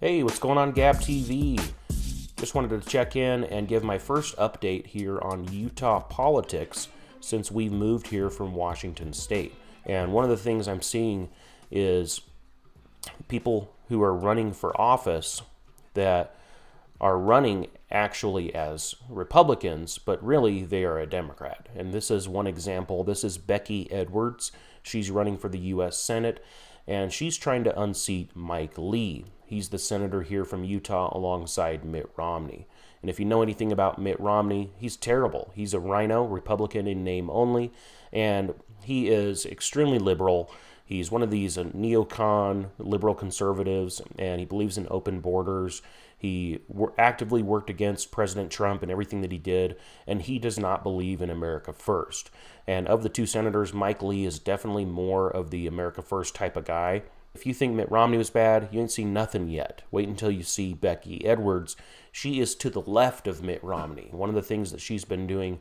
Hey, what's going on, Gab TV? Just wanted to check in and give my first update here on Utah politics since we moved here from Washington State. And one of the things I'm seeing is people who are running for office that are running actually as Republicans, but really they are a Democrat. And this is one example. This is Becky Edwards. She's running for the U.S. Senate, and she's trying to unseat Mike Lee. He's the senator here from Utah alongside Mitt Romney. And if you know anything about Mitt Romney, he's terrible. He's a rhino, Republican in name only, and he is extremely liberal. He's one of these neocon liberal conservatives, and he believes in open borders. He actively worked against President Trump and everything that he did, and he does not believe in America First. And of the two senators, Mike Lee is definitely more of the America First type of guy. If you think Mitt Romney was bad, you ain't seen nothing yet. Wait until you see Becky Edwards. She is to the left of Mitt Romney. One of the things that she's been doing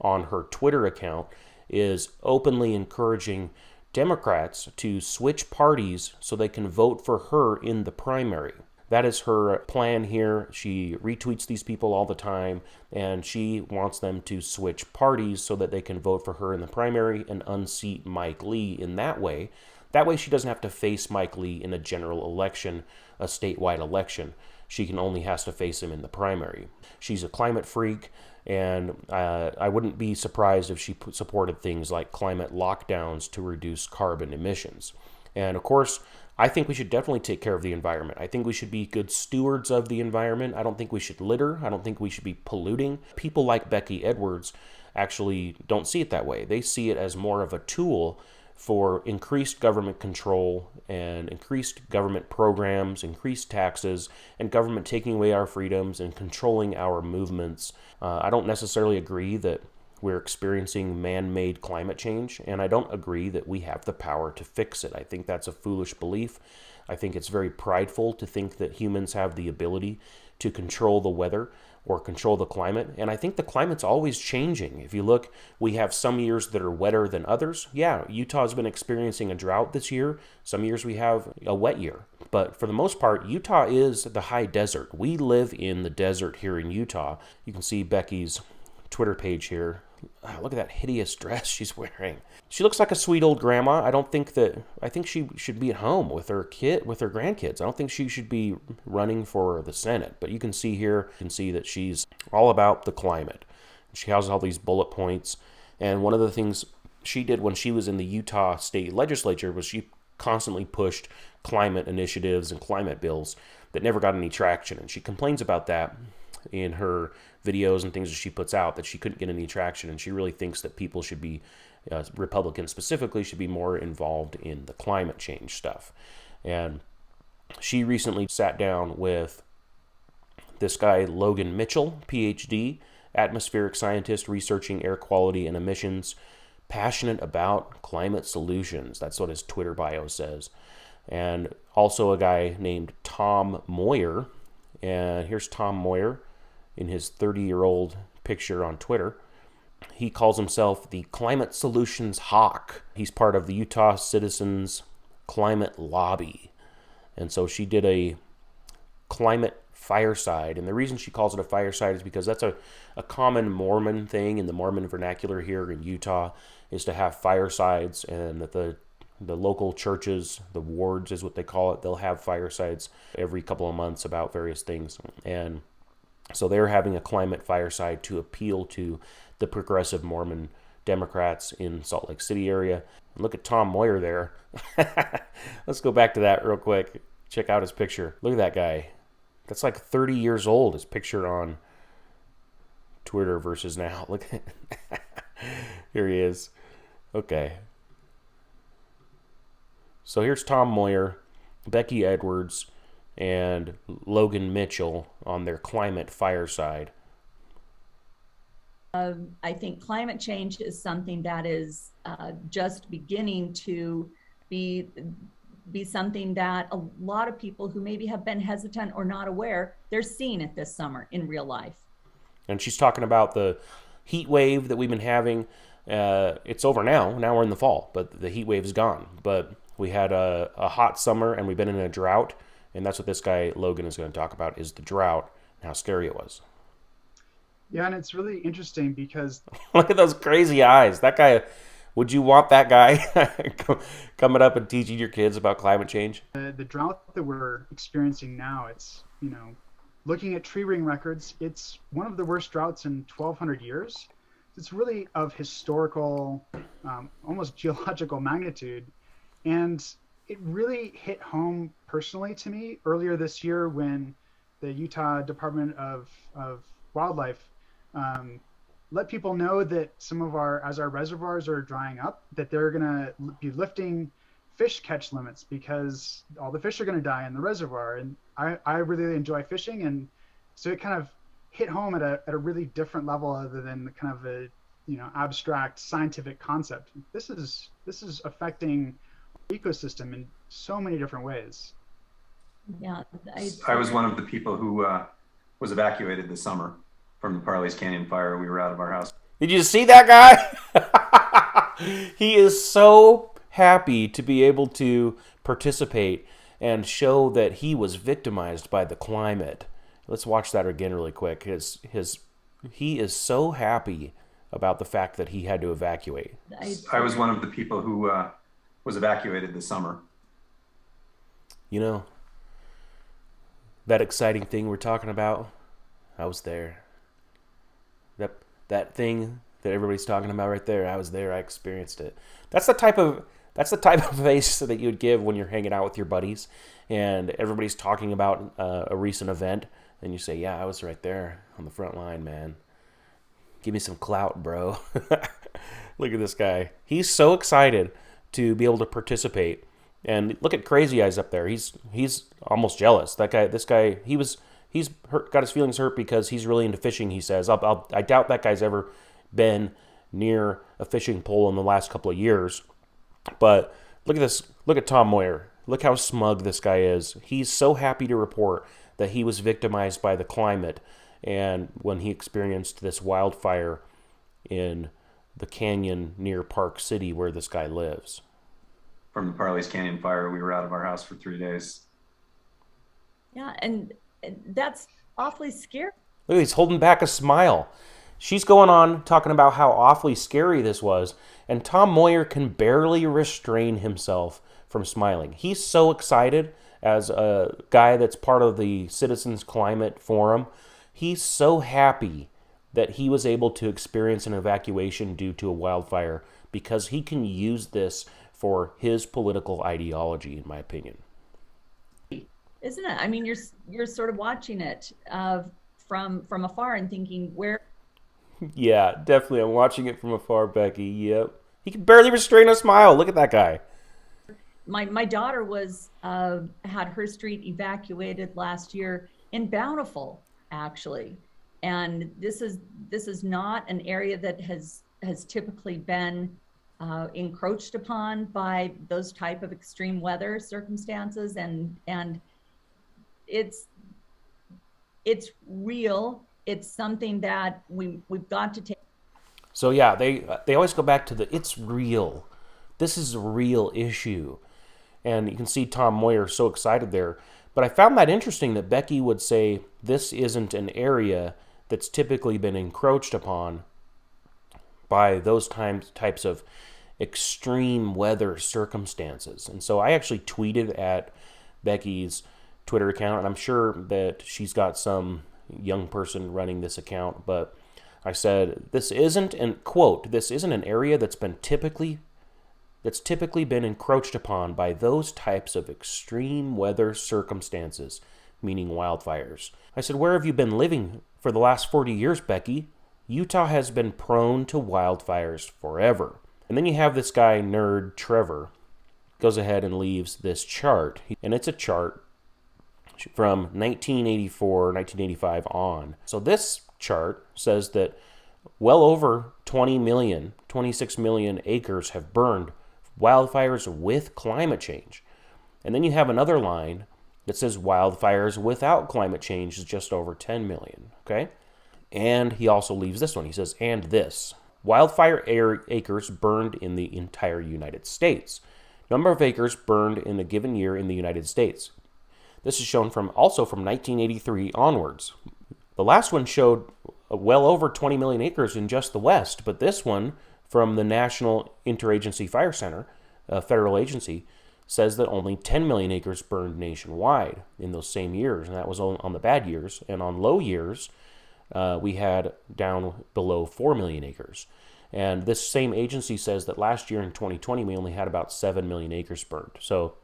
on her Twitter account is openly encouraging Democrats to switch parties so they can vote for her in the primary. That is her plan here. She retweets these people all the time, and she wants them to switch parties so that they can vote for her in the primary and unseat Mike Lee in that way. That way she doesn't have to face Mike Lee in a general election, a statewide election. She only has to face him in the primary. She's a climate freak, and I wouldn't be surprised if she supported things like climate lockdowns to reduce carbon emissions. And of course, I think we should definitely take care of the environment. I think we should be good stewards of the environment. I don't think we should litter. I don't think we should be polluting. People like Becky Edwards actually don't see it that way. They see it as more of a tool for increased government control and increased government programs, increased taxes, and government taking away our freedoms and controlling our movements. I don't necessarily agree that we're experiencing man-made climate change, and I don't agree that we have the power to fix it. I think that's a foolish belief. I think it's very prideful to think that humans have the ability to control the weather or control the climate. And I think the climate's always changing. If you look, we have some years that are wetter than others. Yeah, Utah's been experiencing a drought this year. Some years we have a wet year. But for the most part, Utah is the high desert. We live in the desert here in Utah. You can see Becky's Twitter page here. Look at that hideous dress she's wearing. She looks like a sweet old grandma. I think she should be at home with her grandkids. I don't think she should be running for the Senate. But you can see here, that she's all about the climate. She has all these bullet points. And one of the things she did when she was in the Utah state legislature was she constantly pushed climate initiatives and climate bills that never got any traction. And she complains about that in her videos and things that she puts out, that she couldn't get any traction, and she really thinks that people should be, Republicans specifically, should be more involved in the climate change stuff. And she recently sat down with this guy, Logan Mitchell, PhD, atmospheric scientist researching air quality and emissions, passionate about climate solutions. That's what his Twitter bio says. And also a guy named Tom Moyer. And here's Tom Moyer in his 30-year-old picture on Twitter. He calls himself the Climate Solutions Hawk. He's part of the Utah Citizens Climate Lobby. And so she did a climate fireside. And the reason she calls it a fireside is because that's a common Mormon thing in the Mormon vernacular here in Utah, is to have firesides, and that the local churches, the wards is what they call it, they'll have firesides every couple of months about various things. And so they're having a climate fireside to appeal to the progressive Mormon Democrats in Salt Lake City area. Look at Tom Moyer there. Let's go back to that real quick. Check out his picture. Look at that guy. That's like 30 years old, his picture on Twitter versus now. Look at here he is. Okay. So here's Tom Moyer, Becky Edwards, and Logan Mitchell on their climate fireside. I think climate change is something that is just beginning to be something that a lot of people who maybe have been hesitant or not aware, they're seeing it this summer in real life. And she's talking about the heat wave that we've been having. It's over now. Now we're in the fall, but the heat wave is gone. But we had a hot summer, and we've been in a drought. And that's what this guy, Logan, is going to talk about, is the drought and how scary it was. Yeah, and it's really interesting because Look at those crazy eyes. That guy, would you want that guy coming up and teaching your kids about climate change? the drought that we're experiencing now, it's, looking at tree ring records, it's one of the worst droughts in 1,200 years. It's really of historical, almost geological magnitude. And it really hit home personally to me earlier this year when the Utah Department of Wildlife let people know that as our reservoirs are drying up, that they're going to be lifting fish catch limits because all the fish are going to die in the reservoir. And I really enjoy fishing. And so it kind of hit home at a really different level other than the kind of a, abstract scientific concept. This is affecting ecosystem in so many different ways. Yeah, I was one of the people who was evacuated this summer from the Parley's Canyon fire. We were out of our house. Did you see that guy? He is so happy to be able to participate and show that he was victimized by the climate. Let's watch that again really quick. He is so happy about the fact that he had to evacuate. I was one of the people who was evacuated this summer. That exciting thing we're talking about, I was there. That thing that everybody's talking about right there, I was there. I experienced it. That's the type of face that you'd give when you're hanging out with your buddies and everybody's talking about a recent event, and you say, "Yeah, I was right there on the front line, man. Give me some clout, bro." Look at this guy. He's so excited to be able to participate. And look at Crazy Eyes up there. He's almost jealous. This guy, he's hurt, got his feelings hurt because he's really into fishing, he says. I doubt that guy's ever been near a fishing pole in the last couple of years. But look at this. Look at Tom Moyer. Look how smug this guy is. He's so happy to report that he was victimized by the climate and when he experienced this wildfire in the canyon near Park City where this guy lives. From the Parley's Canyon fire, we were out of our house for 3 days. Yeah, and that's awfully scary. Look, he's holding back a smile. She's going on talking about how awfully scary this was, and Tom Moyer can barely restrain himself from smiling. He's so excited as a guy that's part of the Citizens Climate Forum. He's so happy that he was able to experience an evacuation due to a wildfire because he can use this for his political ideology, in my opinion. Isn't it? I mean, you're sort of watching it from afar and thinking, where? Yeah, definitely. I'm watching it from afar, Becky. Yep. He can barely restrain a smile. Look at that guy. My daughter had her street evacuated last year in Bountiful, actually, and this is not an area that has typically been encroached upon by those type of extreme weather circumstances, and it's real. It's something that we've got to take. So yeah, they always go back to it's real. This is a real issue. And you can see Tom Moyer so excited there. But I found that interesting that Becky would say this isn't an area that's typically been encroached upon by those types of extreme weather circumstances. And so I actually tweeted at Becky's Twitter account, and I'm sure that she's got some young person running this account, but I said, this isn't an area that's typically been encroached upon by those types of extreme weather circumstances, meaning wildfires. I said, where have you been living for the last 40 years, Becky? Utah has been prone to wildfires forever. And then you have this guy, nerd Trevor, goes ahead and leaves this chart. And it's a chart from 1984, 1985 on. So this chart says that well over 26 million acres have burned, wildfires with climate change. And then you have another line that says wildfires without climate change is just over 10 million, okay? And he also leaves this one. He says, and this. Wildfire acres burned in the entire United States. Number of acres burned in a given year in the United States. This is shown also from 1983 onwards. The last one showed well over 20 million acres in just the West, but this one from the National Interagency Fire Center, a federal agency, says that only 10 million acres burned nationwide in those same years, and that was on the bad years. And on low years, we had down below 4 million acres. And this same agency says that last year in 2020, we only had about 7 million acres burned. So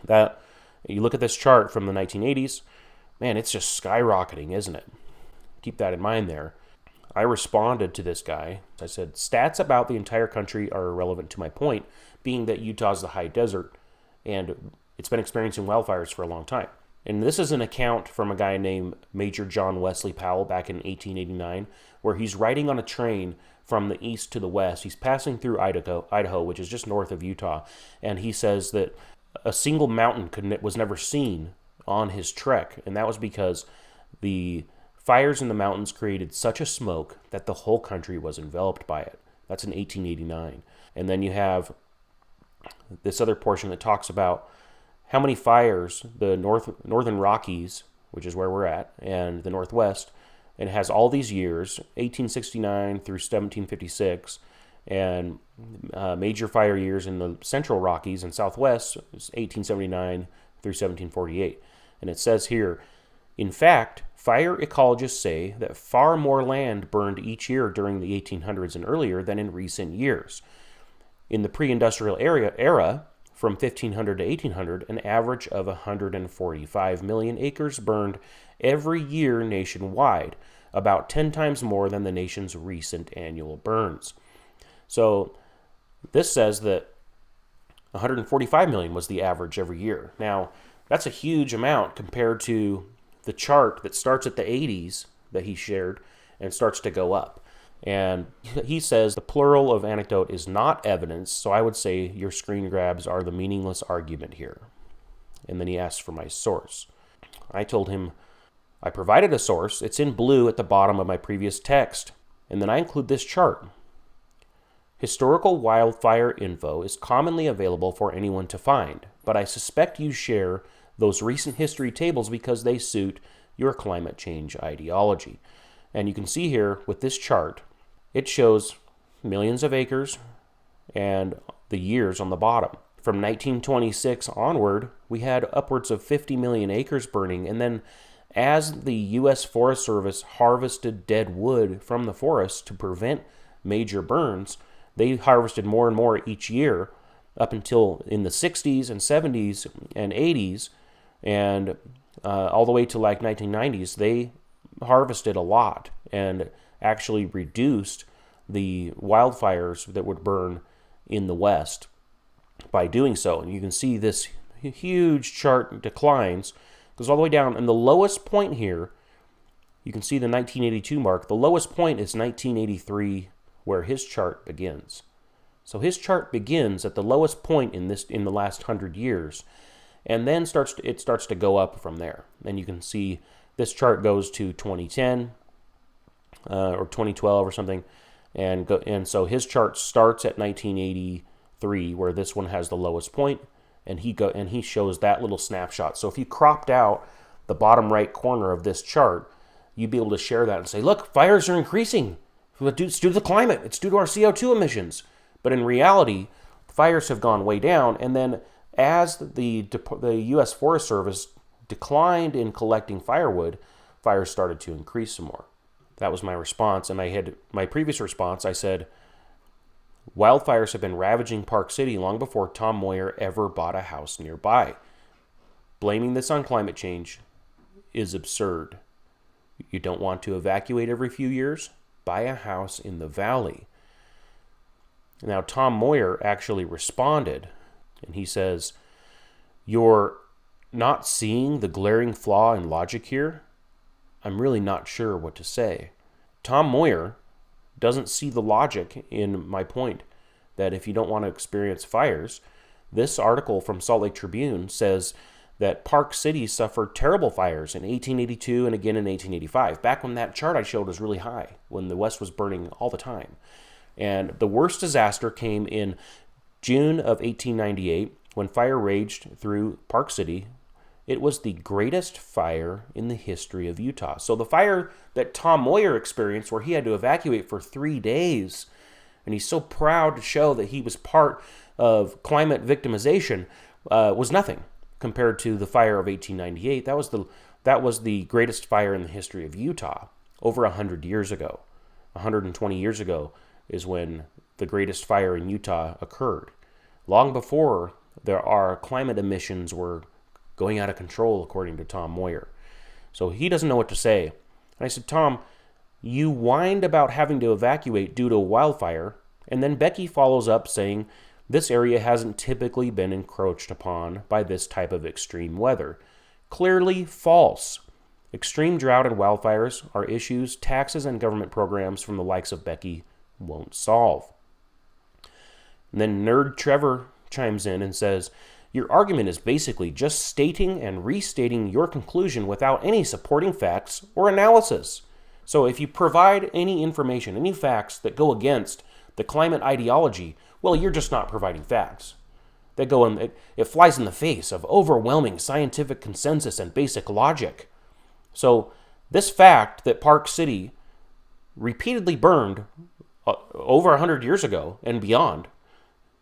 that you look at this chart from the 1980s, man, it's just skyrocketing, isn't it? Keep that in mind there. I responded to this guy. I said, stats about the entire country are irrelevant to my point, being that Utah's the high desert, and it's been experiencing wildfires for a long time. And this is an account from a guy named Major John Wesley Powell back in 1889, where he's riding on a train from the east to the west. He's passing through Idaho, which is just north of Utah, and he says that a single mountain was never seen on his trek, and that was because the fires in the mountains created such a smoke that the whole country was enveloped by it. That's in 1889. And then you have this other portion that talks about how many fires the Northern Rockies, which is where we're at, and the Northwest, and it has all these years, 1869 through 1756, and major fire years in the Central Rockies and Southwest, 1879 through 1748. And it says here, in fact, fire ecologists say that far more land burned each year during the 1800s and earlier than in recent years. In the pre-industrial era, from 1500 to 1800, an average of 145 million acres burned every year nationwide, about 10 times more than the nation's recent annual burns. So this says that 145 million was the average every year. Now, that's a huge amount compared to the chart that starts at the 80s that he shared and starts to go up. And he says the plural of anecdote is not evidence, so I would say your screen grabs are the meaningless argument here. And then he asked for my source. I told him I provided a source. It's in blue at the bottom of my previous text. And then I include this chart. Historical wildfire info is commonly available for anyone to find, but I suspect you share those recent history tables because they suit your climate change ideology. And you can see here with this chart, it shows millions of acres and the years on the bottom. From 1926 onward, we had upwards of 50 million acres burning, and then as the U.S. Forest Service harvested dead wood from the forest to prevent major burns, they harvested more and more each year up until in the 60s and 70s and 80s, and all the way to like 1990s, they harvested a lot and actually reduced the wildfires that would burn in the West by doing so. And you can see this huge chart declines, goes all the way down, and the lowest point here, you can see the 1982 mark. The lowest point is 1983, where his chart begins. So his chart begins at the lowest point in the last 100 years, and then it starts to go up from there. And you can see this chart goes to 2010 or 2012 or something, and so his chart starts at 1983, where this one has the lowest point, and he shows that little snapshot. So if you cropped out the bottom right corner of this chart, you'd be able to share that and say, look, fires are increasing. It's due to the climate. It's due to our CO2 emissions. But in reality, fires have gone way down, and then as the U.S. Forest Service declined in collecting firewood, fires started to increase some more. That was my response, and I had my previous response. I said, wildfires have been ravaging Park City long before Tom Moyer ever bought a house nearby. Blaming this on climate change is absurd. You don't want to evacuate every few years? Buy a house in the valley. Now, Tom Moyer actually responded, and he says, you're not seeing the glaring flaw in logic here? I'm really not sure what to say. Tom Moyer doesn't see the logic in my point that if you don't want to experience fires, this article from Salt Lake Tribune says that Park City suffered terrible fires in 1882 and again in 1885, back when that chart I showed was really high, when the West was burning all the time. And the worst disaster came in June of 1898 when fire raged through Park City It was the greatest fire in the history of Utah. So the fire that Tom Moyer experienced, where he had to evacuate for 3 days, and he's so proud to show that he was part of climate victimization, was nothing compared to the fire of 1898. That was the greatest fire in the history of Utah over 100 years ago. 120 years ago is when the greatest fire in Utah occurred. Long before our climate emissions were going out of control, according to Tom Moyer. So he doesn't know what to say. And I said, Tom, you whined about having to evacuate due to a wildfire, and then Becky follows up saying, this area hasn't typically been encroached upon by this type of extreme weather. Clearly false. Extreme drought and wildfires are issues taxes and government programs from the likes of Becky won't solve. And then Nerd Trevor chimes in and says, your argument is basically just stating and restating your conclusion without any supporting facts or analysis. So if you provide any information, any facts that go against the climate ideology, well, you're just not providing facts. It flies in the face of overwhelming scientific consensus and basic logic. So this fact that Park City repeatedly burned over 100 years ago and beyond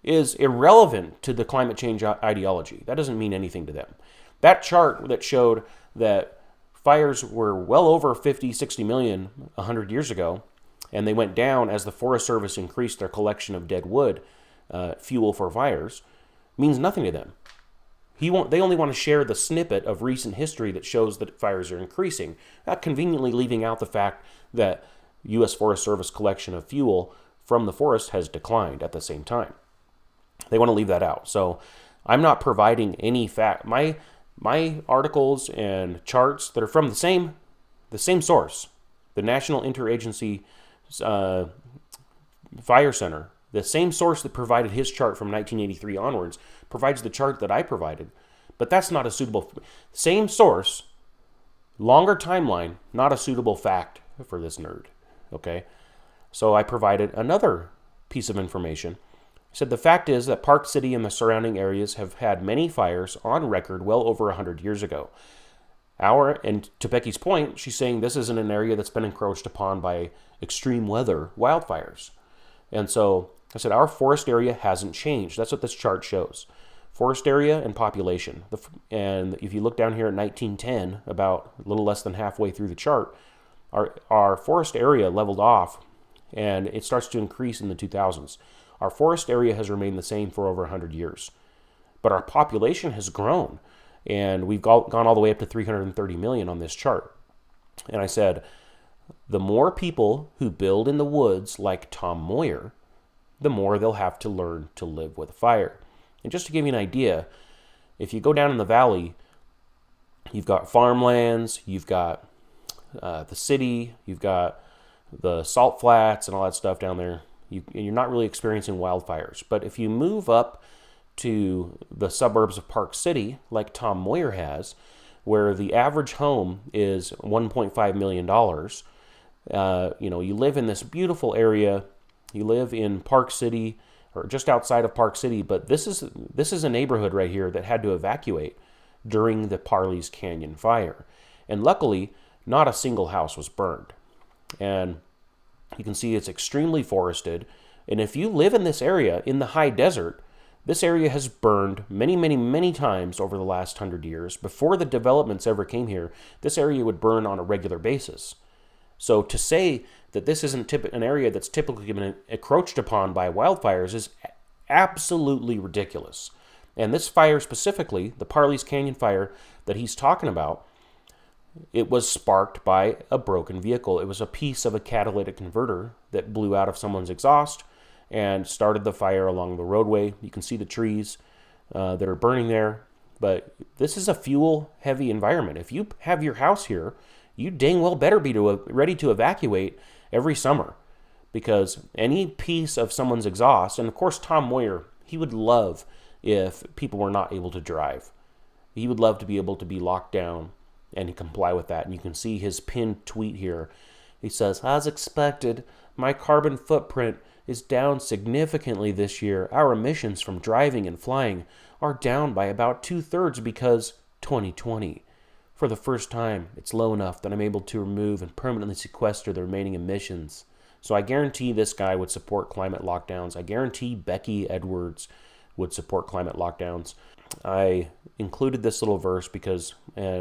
is irrelevant to the climate change ideology. That doesn't mean anything to them. That chart that showed that fires were well over 50, 60 million 100 years ago, and they went down as the Forest Service increased their collection of dead wood, fuel for fires, means nothing to them. They only want to share the snippet of recent history that shows that fires are increasing, not conveniently leaving out the fact that U.S. Forest Service collection of fuel from the forest has declined at the same time. They want to leave that out. So I'm not providing any fact. My articles and charts that are from the same source, the National Interagency Fire Center, the same source that provided his chart from 1983 onwards, provides the chart that I provided. But that's not a suitable, same source, longer timeline, not a suitable fact for this nerd. Okay? So I provided another piece of information. Said the fact is that Park City and the surrounding areas have had many fires on record well over 100 years ago. And to Becky's point, she's saying this isn't an area that's been encroached upon by extreme weather wildfires. And so I said our forest area hasn't changed. That's what this chart shows. Forest area and population. And if you look down here at 1910, about a little less than halfway through the chart, our forest area leveled off and it starts to increase in the 2000s. Our forest area has remained the same for over 100 years, but our population has grown, and we've gone all the way up to 330 million on this chart. And I said, the more people who build in the woods like Tom Moyer, the more they'll have to learn to live with fire. And just to give you an idea, if you go down in the valley, you've got farmlands, you've got the city, you've got the salt flats and all that stuff down there. You're not really experiencing wildfires. But if you move up to the suburbs of Park City, like Tom Moyer has, where the average home is $1.5 million, you live in this beautiful area. You live in Park City, or just outside of Park City, but this is a neighborhood right here that had to evacuate during the Parley's Canyon fire. And luckily, not a single house was burned. And you can see it's extremely forested. And if you live in this area, in the high desert, this area has burned many, many, many times over the last 100 years. Before the developments ever came here, this area would burn on a regular basis. So to say that this isn't an area that's typically been encroached upon by wildfires is absolutely ridiculous. And this fire specifically, the Parley's Canyon fire that he's talking about, it was sparked by a broken vehicle. It was a piece of a catalytic converter that blew out of someone's exhaust and started the fire along the roadway. You can see the trees that are burning there. But this is a fuel-heavy environment. If you have your house here, you dang well better be ready to evacuate every summer, because any piece of someone's exhaust, and of course Tom Moyer, he would love if people were not able to drive. He would love to be able to be locked down and comply with that. And you can see his pinned tweet here. He says, as expected, my carbon footprint is down significantly this year. Our emissions from driving and flying are down by about 2/3 because 2020. For the first time, it's low enough that I'm able to remove and permanently sequester the remaining emissions. So I guarantee this guy would support climate lockdowns. I guarantee Becky Edwards would support climate lockdowns. I included this little verse because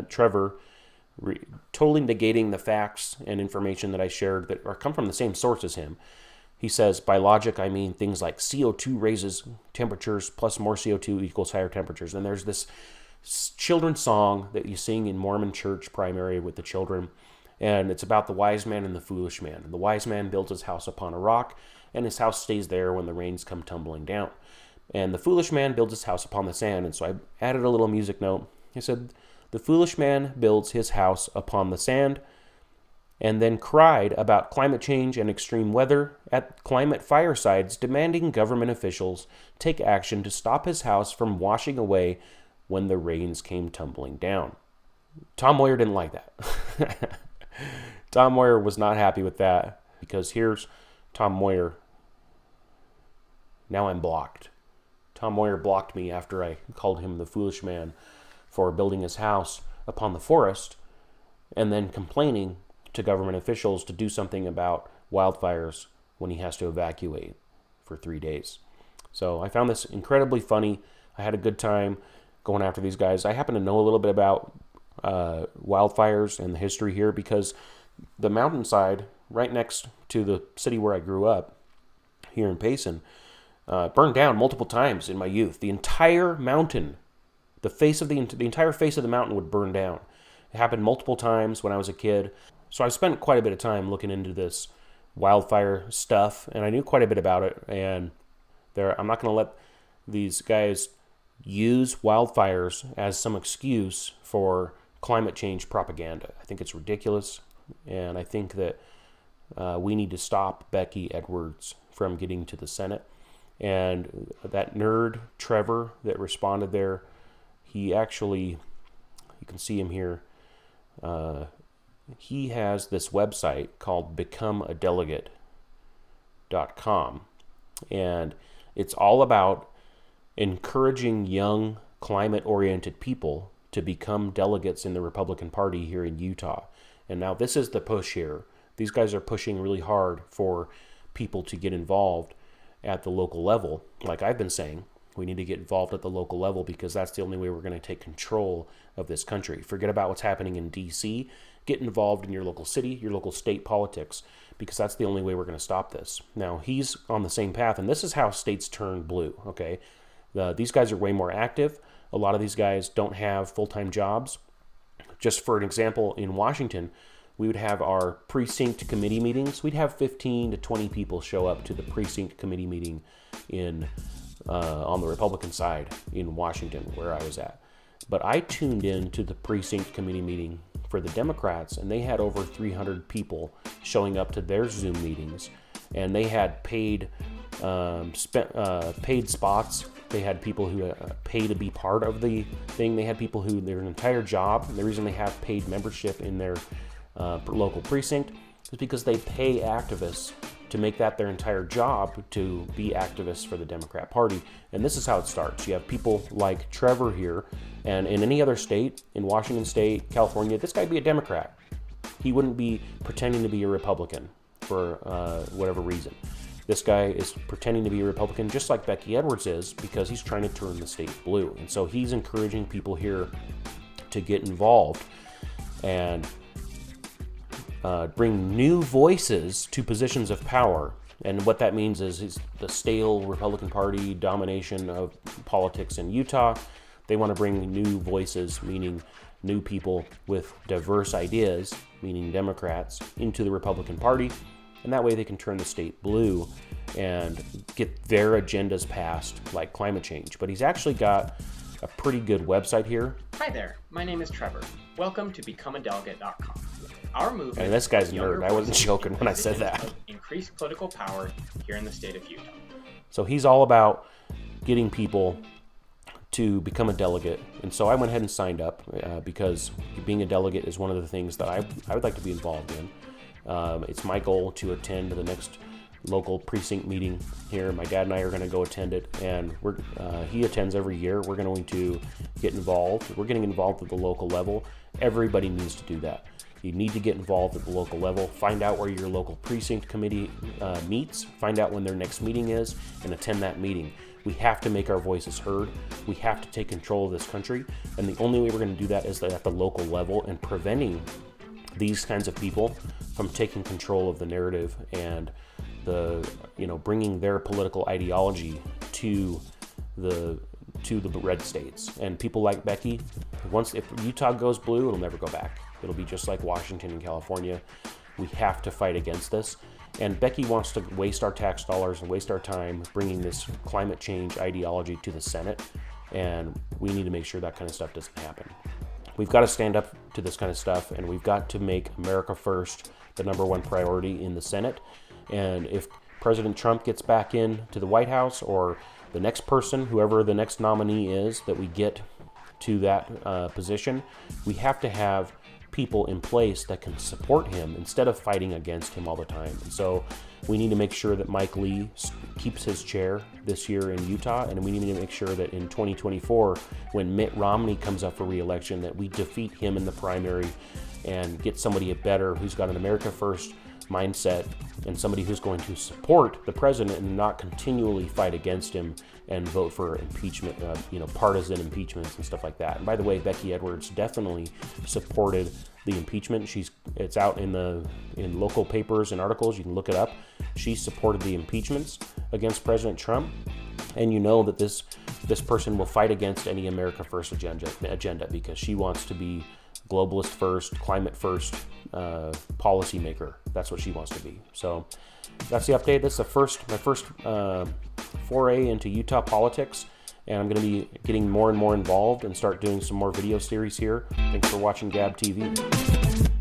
Trevor, totally negating the facts and information that I shared that come from the same source as him. He says, by logic, I mean things like CO2 raises temperatures plus more CO2 equals higher temperatures. And there's this children's song that you sing in Mormon church primary with the children. And it's about the wise man and the foolish man. And the wise man builds his house upon a rock, and his house stays there when the rains come tumbling down. And the foolish man builds his house upon the sand. And so I added a little music note. He said, the foolish man builds his house upon the sand, and then cried about climate change and extreme weather at climate firesides, demanding government officials take action to stop his house from washing away when the rains came tumbling down. Tom Moyer didn't like that. Tom Moyer was not happy with that, because here's Tom Moyer. Now I'm blocked. Tom Moyer blocked me after I called him the foolish man for building his house upon the forest, and then complaining to government officials to do something about wildfires when he has to evacuate for 3 days. So I found this incredibly funny. I had a good time going after these guys. I happen to know a little bit about wildfires and the history here, because the mountainside right next to the city where I grew up here in Payson burned down multiple times in my youth. The entire mountain, the entire face of the mountain would burn down. It happened multiple times when I was a kid. So I spent quite a bit of time looking into this wildfire stuff, and I knew quite a bit about it. And I'm not going to let these guys use wildfires as some excuse for climate change propaganda. I think it's ridiculous, and I think that we need to stop Becky Edwards from getting to the Senate. And that nerd, Trevor, that responded there, he actually, you can see him here, he has this website called becomeadelegate.com, and it's all about encouraging young climate-oriented people to become delegates in the Republican Party here in Utah. And now this is the push here. These guys are pushing really hard for people to get involved at the local level. Like I've been saying, we need to get involved at the local level, because that's the only way we're going to take control of this country. Forget about what's happening in D.C. Get involved in your local city, your local state politics, because that's the only way we're going to stop this. Now, he's on the same path, and this is how states turn blue, okay? These guys are way more active. A lot of these guys don't have full-time jobs. Just for an example, in Washington, we would have our precinct committee meetings. We'd have 15 to 20 people show up to the precinct committee meeting on the Republican side in Washington, where I was at. But I tuned in to the precinct committee meeting for the Democrats, and they had over 300 people showing up to their Zoom meetings, and they had paid spots. They had people who pay to be part of the thing. They had people who their entire job, and the reason they have paid membership in their local precinct is because they pay activists to make that their entire job, to be activists for the Democrat Party. And this is how it starts. You have people like Trevor here, and in any other state, in Washington State, California, this guy'd be a Democrat. He wouldn't be pretending to be a Republican for whatever reason. This guy is pretending to be a Republican just like Becky Edwards is, because he's trying to turn the state blue. And so he's encouraging people here to get involved and bring new voices to positions of power. And what that means is the stale Republican Party domination of politics in Utah. They want to bring new voices, meaning new people with diverse ideas, meaning Democrats, into the Republican Party. And that way they can turn the state blue and get their agendas passed, like climate change. But he's actually got a pretty good website here. Hi there, my name is Trevor. Welcome to becomeadelegate.com. Our movement. And this guy's a nerd. I wasn't joking when I said that. Increase political power here in the state of Utah. So he's all about getting people to become a delegate. And so I went ahead and signed up because being a delegate is one of the things that I would like to be involved in. It's my goal to attend the next local precinct meeting here. My dad and I are going to go attend it, and he attends every year. We're going to get involved. We're getting involved at the local level. Everybody needs to do that. You need to get involved at the local level. Find out where your local precinct committee meets. Find out when their next meeting is, and attend that meeting. We have to make our voices heard. We have to take control of this country, and the only way we're going to do that is at the local level, and preventing these kinds of people from taking control of the narrative and bringing their political ideology to the red states. And people like Becky, if Utah goes blue, it'll never go back. It'll be just like Washington and California. We have to fight against this. And Becky wants to waste our tax dollars and waste our time bringing this climate change ideology to the Senate, and we need to make sure that kind of stuff doesn't happen. We've got to stand up to this kind of stuff, and we've got to make America first the #1 priority in the Senate. And if President Trump gets back into the White House, or the next person, whoever the next nominee is that we get to that position, we have to have people in place that can support him instead of fighting against him all the time. And so we need to make sure that Mike Lee keeps his chair this year in Utah, and we need to make sure that in 2024, when Mitt Romney comes up for re-election, that we defeat him in the primary and get somebody better who's got an America First mindset, and somebody who's going to support the president and not continually fight against him and vote for impeachment, partisan impeachments and stuff like that. And by the way, Becky Edwards definitely supported the impeachment. It's out in local papers and articles. You can look it up. She supported the impeachments against President Trump, and you know that this person will fight against any America First agenda because she wants to be globalist first, climate first policymaker. That's what she wants to be. So that's the update. That's my first foray into Utah politics, and I'm going to be getting more and more involved and start doing some more video series here. Thanks for watching Gab TV.